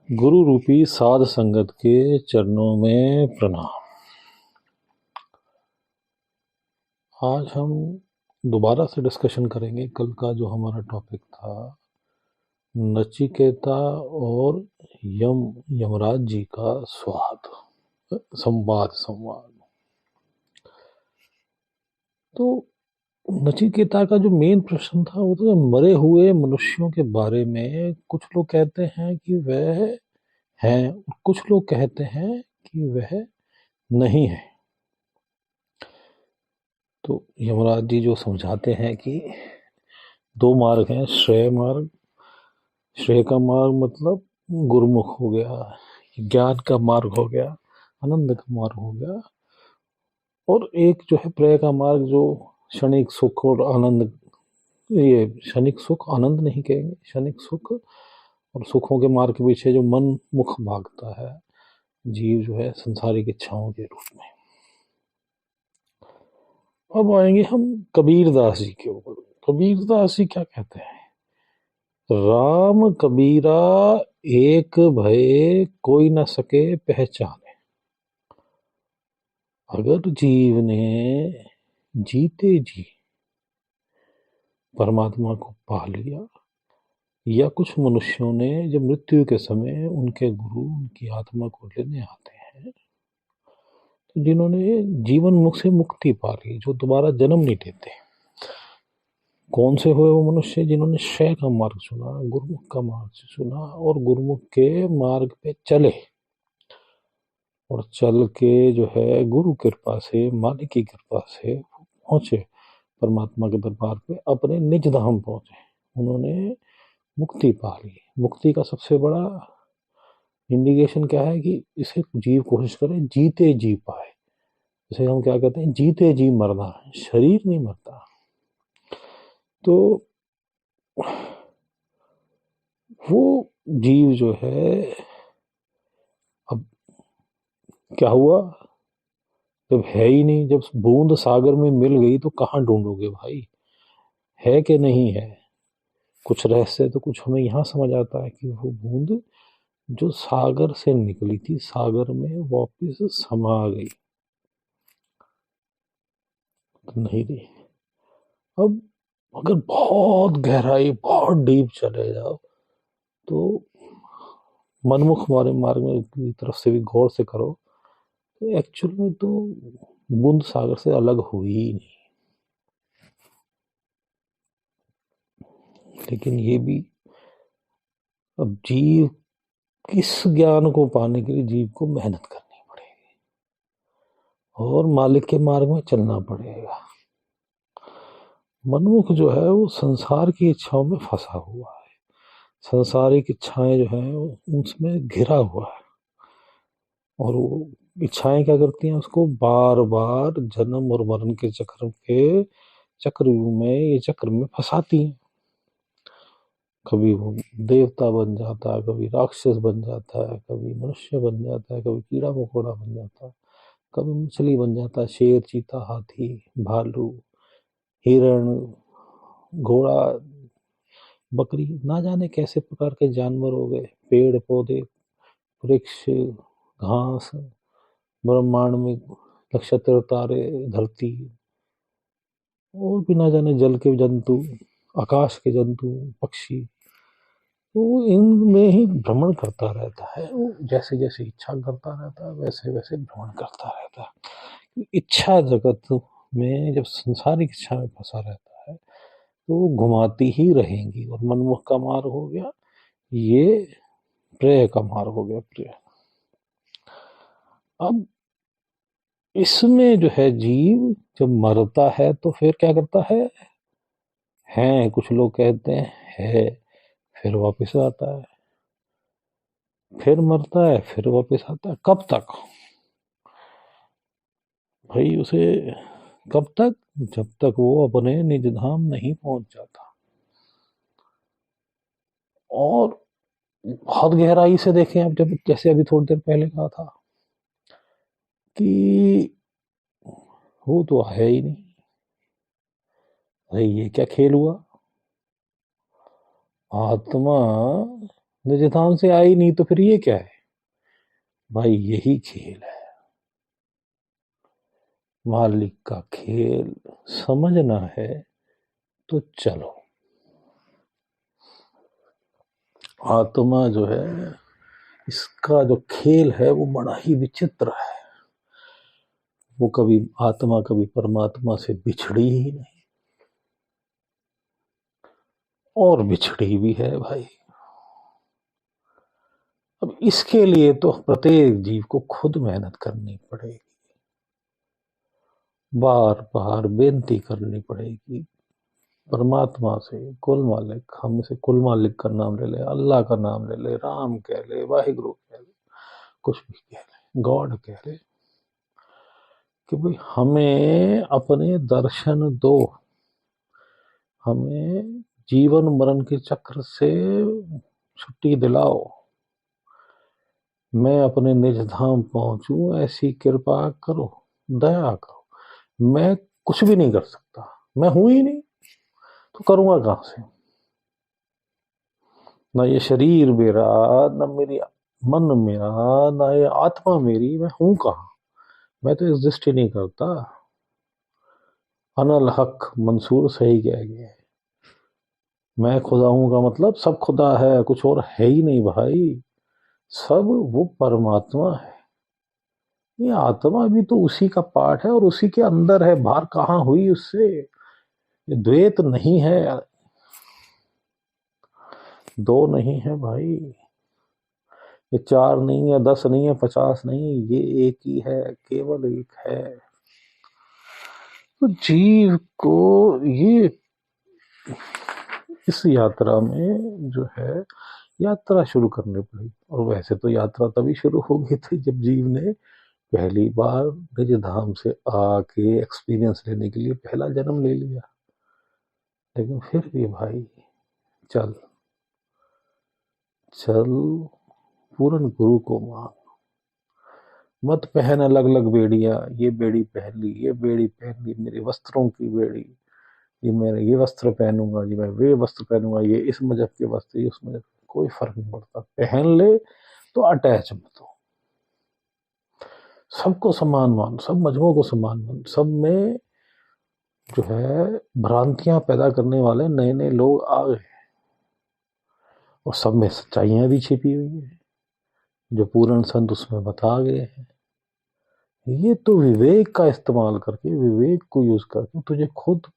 गुरु रूपी साध संगत के चरणों में प्रणाम। आज हम दोबारा से डिस्कशन करेंगे कल का जो हमारा टॉपिक था, नचिकेता और यमराज जी का संवाद। तो नचिकेता का जो मेन प्रश्न था वो तो मरे हुए मनुष्यों के बारे में। कुछ लोग कहते हैं कि वह हैं, कुछ लोग कहते हैं कि वह नहीं है। तो यमराज जी जो समझाते हैं कि दो मार्ग हैं, श्रेय मार्ग। श्रेय का मार्ग मतलब गुरुमुख हो गया, ज्ञान का मार्ग हो गया, आनंद का मार्ग हो गया, और एक जो है प्रेय का मार्ग जो क्षणिक सुख और आनंद, ये क्षणिक सुख आनंद नहीं कहेंगे, क्षणिक सुख और सुखों के मार्ग के पीछे जो मन मुख भागता है जीव जो है संसारिक इच्छाओं के रूप में। अब आएंगे हम कबीरदास जी के ऊपर। कबीरदास जी क्या कहते हैं? राम कबीरा एक भय कोई न सके पहचाने। अगर जीव ने जीते जी परमात्मा को पा लिया, या कुछ मनुष्यों ने जब मृत्यु के समय उनके गुरु उनकी आत्मा को लेने आते हैं, तो जिन्होंने जीवन मुख से मुक्ति पा ली, जो दोबारा जन्म नहीं लेते, कौन से हुए वो मनुष्य? जिन्होंने श्रेय का मार्ग चुना, गुरुमुख का मार्ग चुना और गुरुमुख के मार्ग पे चले, और चल के जो है गुरु कृपा से, मालिक की कृपा से पहुंचे परमात्मा के दरबार पे, अपने निज धाम पहुंचे। उन्होंने मुक्ति पा ली। मुक्ति का सबसे बड़ा इंडिकेशन क्या है कि इसे जीव कोशिश करे जीते जी पाए। इसे हम क्या कहते हैं? जीते जी मरना। शरीर नहीं मरता। तो वो जीव जो है, अब क्या हुआ? जब है ही नहीं, जब बूंद सागर में मिल गई तो कहाँ ढूंढोगे भाई? है कि नहीं है? कुछ रहस्य तो कुछ हमें यहाँ समझ आता है कि वो बूंद जो सागर से निकली थी, सागर में वापस समा गई, तो नहीं रही। अब अगर बहुत गहराई, बहुत डीप चले जाओ, तो मनमुख वाले मार्ग में की तरफ से भी गौर से करो, तो एक्चुअल में तो बूंद सागर से अलग हुई ही नहीं। लेकिन ये भी, अब जीव किस ज्ञान को पाने के लिए जीव को मेहनत करनी पड़ेगी और मालिक के मार्ग में चलना पड़ेगा। मनमुख जो है वो संसार की इच्छाओं में फंसा हुआ है। संसारिक इच्छाएं जो है उसमें घिरा हुआ है, और वो इच्छाएं क्या करती हैं? उसको बार बार जन्म और मरण के चक्रव्यूह में, ये चक्र में फंसाती हैं। कभी वो देवता बन जाता है, कभी राक्षस बन जाता है, कभी मनुष्य बन जाता है, कभी कीड़ा मकोड़ा बन जाता है, कभी मछली बन जाता है, शेर, चीता, हाथी, भालू, हिरण, घोड़ा, बकरी, ना जाने कैसे प्रकार के जानवर हो गए, पेड़ पौधे, वृक्ष, घास, ब्रह्मांड में नक्षत्र, तारे, धरती, और भी ना जाने जल के जंतु, आकाश के जंतु, पक्षी। वो इनमें ही भ्रमण करता रहता है। वो जैसे जैसे इच्छा करता रहता है वैसे वैसे भ्रमण करता रहता है। इच्छा जगत में जब संसारिक इच्छा में फंसा रहता है तो वो घुमाती ही रहेंगी। और मनमुख का मार्ग हो गया, ये प्रेय का मार्ग हो गया, प्रेय। अब इसमें जो है जीव जब मरता है तो फिर क्या करता है? कुछ लोग कहते हैं है, फिर वापस आता है, फिर मरता है, फिर वापस आता है। कब तक भाई? उसे कब तक? जब तक वो अपने निज धाम नहीं पहुंच जाता। और बहुत गहराई से देखें आप, जब जैसे अभी थोड़ी देर पहले कहा था कि वो तो है ही नहीं, भाई ये क्या खेल हुआ? आत्मा निज धाम से आई नहीं तो फिर ये क्या है भाई? यही खेल है मालिक का खेल। समझना है तो चलो। आत्मा जो है, इसका जो खेल है वो बड़ा ही विचित्र है। वो कभी आत्मा कभी परमात्मा से बिछड़ी ही नहीं, और बिछड़ी भी है भाई। अब इसके लिए तो प्रत्येक जीव को खुद मेहनत करनी पड़ेगी, बार बार बेनती करनी पड़ेगी परमात्मा से। कुल मालिक, हम से कुल मालिक का नाम ले ले, अल्लाह का नाम ले ले, राम कह ले, वाहिगुरु कह ले, कुछ भी कह ले, गॉड कह ले, कि भाई हमें अपने दर्शन दो, हमें जीवन मरण के चक्र से छुट्टी दिलाओ, मैं अपने निज धाम पहुंचूं, ऐसी कृपा करो, दया करो। मैं कुछ भी नहीं कर सकता, मैं हूं ही नहीं, तो करूंगा कहां से? ना ये शरीर मेरा, ना मेरी मन मेरा, ना ये आत्मा मेरी, मैं हूं कहां? मैं तो एग्जिस्ट ही नहीं करता। अनल हक मंसूर सही कह गया है। मैं खुदा हूं का मतलब सब खुदा है, कुछ और है ही नहीं भाई। सब वो परमात्मा है। ये आत्मा भी तो उसी का पार्ट है और उसी के अंदर है, बाहर कहाँ हुई उससे? ये द्वैत नहीं है, दो नहीं है भाई। ये 4 नहीं है, 10 नहीं है, 50 नहीं, ये एक ही है, केवल एक है। तो जीव को ये इस यात्रा में जो है, यात्रा शुरू करनी पड़ी। और वैसे तो यात्रा तभी शुरू हो गई थी जब जीव ने पहली बार निज धाम से आके एक्सपीरियंस लेने के लिए पहला जन्म ले लिया। लेकिन फिर भी भाई चल चल, पूर्ण गुरु को मान। मत पहन अलग अलग बेड़ियां, ये बेड़ी पहन ली, ये बेड़ी पहन ली, मेरे वस्त्रों की बेड़ी, ये मैं ये वस्त्र पहनूंगा, ये मैं वे वस्त्र पहनूंगा, ये इस मजहब के वस्त्र, ये उस मजहब, कोई फर्क नहीं पड़ता। पहन ले तो अटैच मत हो। सबको समान मान, सब मजहबों को समान मान। सब में जो है भ्रांतियां पैदा करने वाले नए नए लोग आ गए, और सब में सच्चाइयां भी छिपी हुई है जो पूर्ण संत उसमें बता गए हैं। ये तो विवेक का इस्तेमाल करके, विवेक को यूज करके तुझे खुद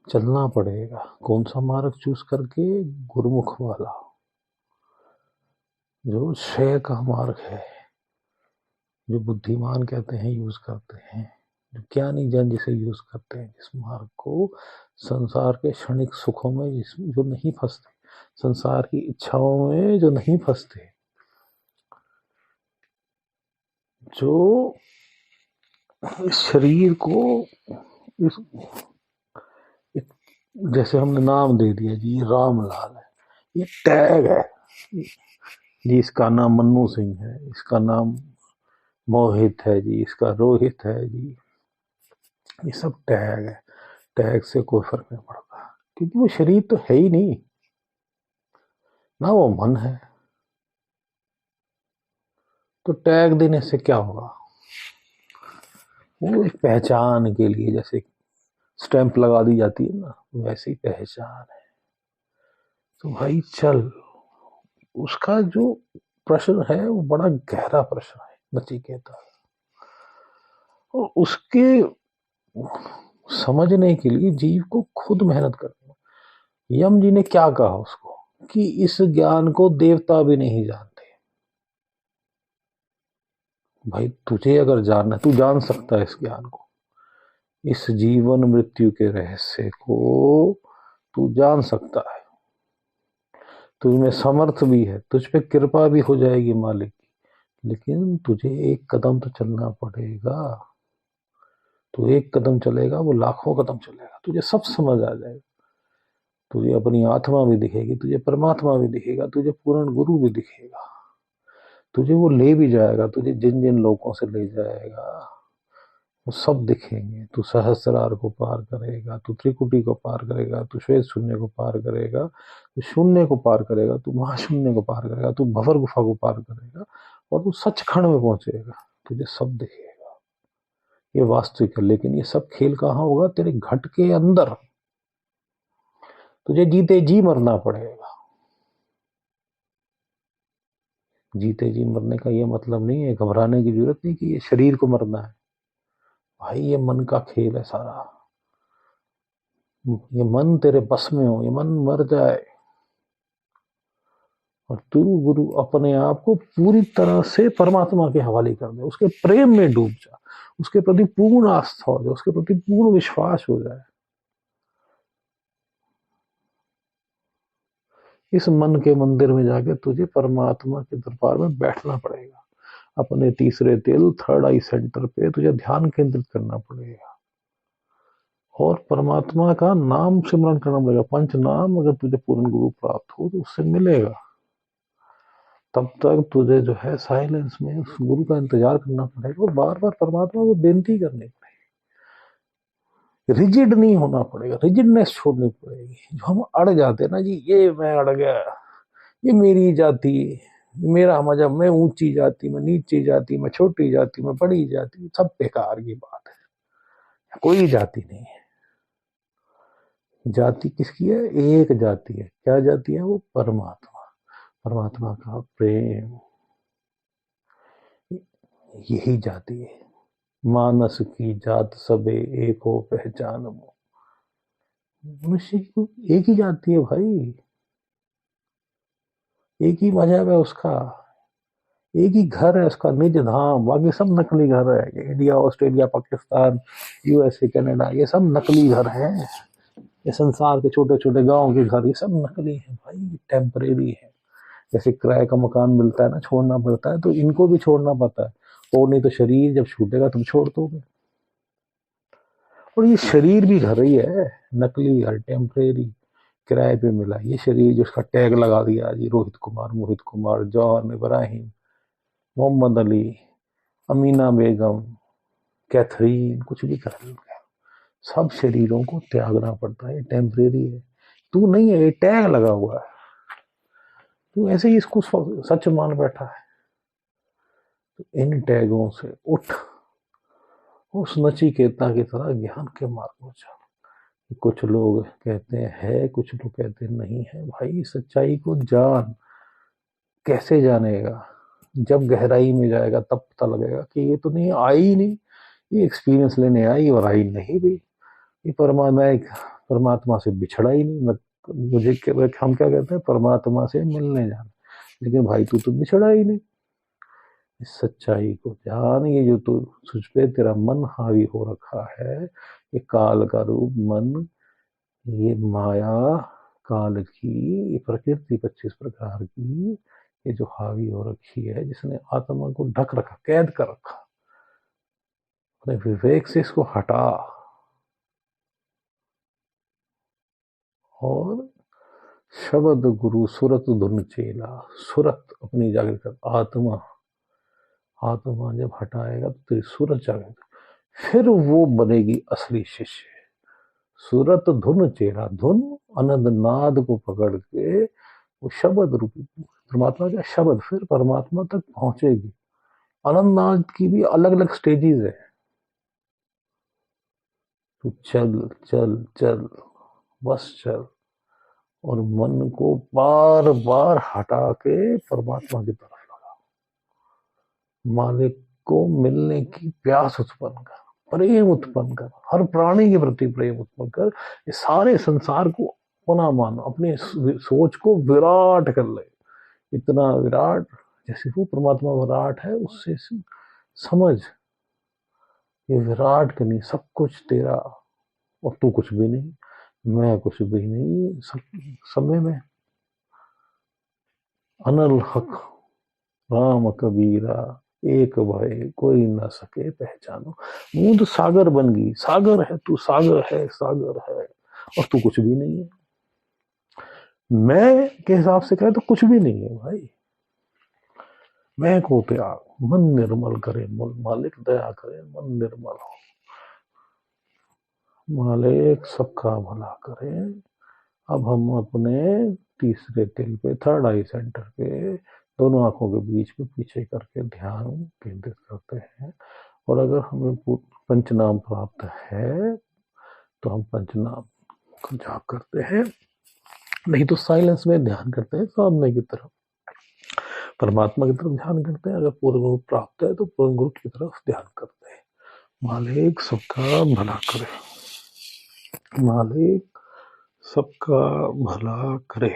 चलना पड़ेगा। कौन सा मार्ग चूज करके? गुरुमुख वाला, जो श्रेय का मार्ग है, जो बुद्धिमान कहते हैं यूज करते हैं, जो ज्ञानी जन जिसे यूज करते हैं, जिस मार्ग को संसार के क्षणिक सुखों में जो नहीं फंसते, संसार की इच्छाओं में जो नहीं फंसते, जो इस शरीर को इस जैसे हमने नाम दे दिया जी, रामलाल है, ये टैग है जी। इसका नाम मन्नू सिंह है, इसका नाम मोहित है जी, इसका रोहित है जी। ये सब टैग है। टैग से कोई फर्क नहीं पड़ता, क्योंकि वो शरीर तो है ही नहीं ना, वो मन है। तो टैग देने से क्या होगा? वो एक पहचान के लिए, जैसे स्टैंप लगा दी जाती है ना, वैसी पहचान है। तो भाई चल, उसका जो प्रश्न है वो बड़ा गहरा प्रश्न है नचिकेता, और उसके समझने के लिए जीव को खुद मेहनत करनी। यम जी ने क्या कहा उसको, कि इस ज्ञान को देवता भी नहीं जानते। भाई तुझे अगर जानना, तू जान सकता है इस ज्ञान को, इस जीवन मृत्यु के रहस्य को तू जान सकता है। तुझ में समर्थ भी है, तुझ पे कृपा भी हो जाएगी मालिक की, लेकिन तुझे एक कदम तो चलना पड़ेगा। तू एक कदम चलेगा, वो लाखों कदम चलेगा, तुझे सब समझ आ जाएगा। तुझे अपनी आत्मा भी दिखेगी, तुझे परमात्मा भी दिखेगा, तुझे पूर्ण गुरु भी दिखेगा। तुझे वो ले भी जाएगा, तुझे जिन जिन लोगों से ले जाएगा वो सब दिखेंगे। तू सहस्रार को पार करेगा, तू त्रिकुटी को पार करेगा, तू श्वेत शून्य को पार करेगा, तू शून्य को पार करेगा, तू महाशून्य को पार करेगा, तू भंवर गुफा को पार करेगा और तू सचखंड में पहुंचेगा। तुझे सब दिखेगा। ये वास्तविक है। लेकिन ये सब खेल कहाँ होगा? तेरे घट के अंदर। तुझे जीते जी मरना पड़ेगा। जीते जी मरने का ये मतलब नहीं है, घबराने की जरूरत नहीं कि ये शरीर को मरना है। भाई ये मन का खेल है सारा। ये मन तेरे बस में हो, ये मन मर जाए और तू गुरु अपने आप को पूरी तरह से परमात्मा के हवाले कर दे। उसके प्रेम में डूब जा, उसके प्रति पूर्ण आस्था हो जाए, उसके प्रति पूर्ण विश्वास हो जाए। इस मन के मंदिर में जाके तुझे परमात्मा के दरबार में बैठना पड़ेगा। अपने तीसरे दिल, थर्ड आई सेंटर पे तुझे ध्यान केंद्रित करना पड़ेगा और परमात्मा का नाम सिमरन करना पड़ेगा। पंच नाम अगर तुझे पूर्ण गुरु प्राप्त हो तो उससे मिलेगा। तब तक तुझे जो है साइलेंस में उस गुरु का इंतजार करना पड़ेगा और बार बार परमात्मा को बेनती करनी पड़ेगी। रिजिड नहीं होना पड़ेगा, रिजिडनेस छोड़नी पड़ेगी। जो हम अड़ जाते हैं ना जी, ये मैं अड़ गया, ये मेरी जाति, मेरा मजहब, मैं ऊंची जाति, मैं नीची जाति, मैं छोटी जाति, मैं बड़ी जाति, सब बेकार की बात है। कोई जाति नहीं है। जाति किसकी है? एक जाति है। क्या जाति है वो? परमात्मा। परमात्मा का प्रेम, यही जाति है। मानस की जात सबे एको पहचान। मनुष्य की एक ही जाति है भाई, एक ही मजहब है उसका, एक ही घर है उसका, निज धाम। बाकी सब नकली घर है। India, Australia, Pakistan, USA, Canada, ये सब नकली घर हैं। ये संसार के छोटे छोटे गांव के घर, ये सब नकली है भाई, टेम्परेरी है। जैसे किराए का मकान मिलता है ना, छोड़ना पड़ता है, तो इनको भी छोड़ना पड़ता है। और नहीं तो शरीर जब छूटेगा तुम छोड़ दोगे। और ये शरीर भी घर ही है, नकली घर, टेम्परेरी, किराए पे मिला। ये शरीर जो उसका टैग लगा दिया जी, रोहित कुमार, मोहित कुमार, जॉन इब्राहिम, मोहम्मद अली, अमीना बेगम, कैथरीन, कुछ भी कर लो, सब शरीरों को त्यागना पड़ता है। टेम्परेरी है, तू नहीं है, ये टैग लगा हुआ है। तू ऐसे ही इसको सच मान बैठा है। तो इन टैगों से उठ, उस नचिकेता की तरह ज्ञान के मार्ग में चल। कुछ लोग कहते हैं, कुछ लोग कहते हैं नहीं है। भाई सच्चाई को जान। कैसे जानेगा? जब गहराई में जाएगा तब पता लगेगा कि ये तो नहीं आई ही नहीं, ये एक्सपीरियंस लेने आई और आई नहीं भी। ये परमात्मा से बिछड़ा ही नहीं। हम क्या कहते हैं? परमात्मा से मिलने जाना। लेकिन भाई तू तो बिछड़ा ही नहीं। इस सच्चाई को जान। ये जो तू तुझ पे तेरा मन हावी हो रखा है, ये काल का रूप मन, ये माया काल की, ये प्रकृति 25 प्रकार की, ये जो हावी हो रखी है, जिसने आत्मा को ढक रखा, कैद कर रखा, अपने विवेक से इसको हटा और शब्द गुरु सुरत धुन चेला। सुरत अपनी जागृत कर, आत्मा, आत्मा जब हटाएगा तो तेरी सूरत जागेगी, फिर वो बनेगी असली शिष्य। सूरत धुन चेहरा, धुन अनंत नाद को पकड़ के वो शब्द रूपी परमात्मा का शब्द फिर परमात्मा तक पहुंचेगी। अनंत नाद की भी अलग अलग स्टेजेस है। तू चल चल चल, बस चल और मन को बार बार हटा के परमात्मा की तरफ लगा। मालिक को मिलने की प्यास उत्पन्न कर, प्रेम उत्पन्न कर, हर प्राणी के प्रति प्रेम उत्पन्न कर। ये सारे संसार को अपना मानो, अपने सोच को विराट कर ले। इतना विराट जैसे वो परमात्मा विराट है, उससे समझ ये विराट का नहीं, सब कुछ तेरा और तू कुछ भी नहीं, मैं कुछ भी नहीं। सब समय में अनल हक राम कबीरा, एक भय कोई ना सके पहचानो। बूंद सागर बन गई। सागर है तू, सागर है, सागर है और तू कुछ भी नहीं है। मैं के हिसाब से कहे तो कुछ भी नहीं है भाई। मैं को त्याग, मन निर्मल करे, मालिक दया करे, मन निर्मल हो। मालिक सबका भला करे। अब हम अपने तीसरे तिल पे, थर्ड आई सेंटर पे, दोनों आंखों के बीच में पीछे करके ध्यान केंद्रित करते हैं। और अगर हमें पंचनाम प्राप्त है तो हम पंचनाम का जाप करते हैं, नहीं तो साइलेंस में ध्यान करते हैं, सामने की तरफ परमात्मा की तरफ ध्यान करते हैं। अगर पूर्ण गुरु प्राप्त है तो पूर्ण गुरु की तरफ ध्यान करते हैं। मालिक सबका भला करे, मालिक सबका भला करे।